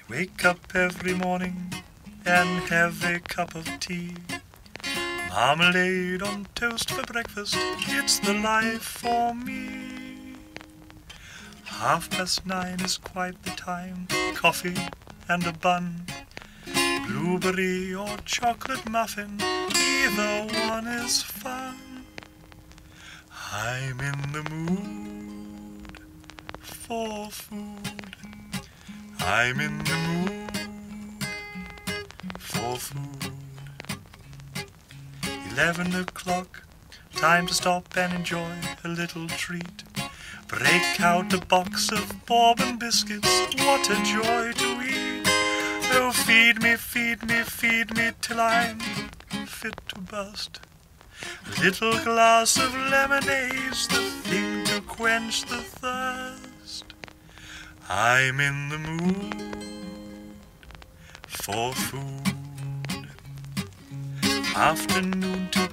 Wake up every morning and have a cup of tea. Marmalade on toast for breakfast, it's the life for me. 9:30 is quite the time, coffee and a bun, blueberry or chocolate muffin, either one is fun. I'm in the mood for food. I'm in the mood for food. 11 o'clock, time to stop and enjoy a little treat. Break out a box of bourbon biscuits, what a joy to eat. Oh, feed me, feed me, feed me till I'm fit to burst. A little glass of lemonade's the thing to quench the thirst. I'm in the mood for food. Afternoon to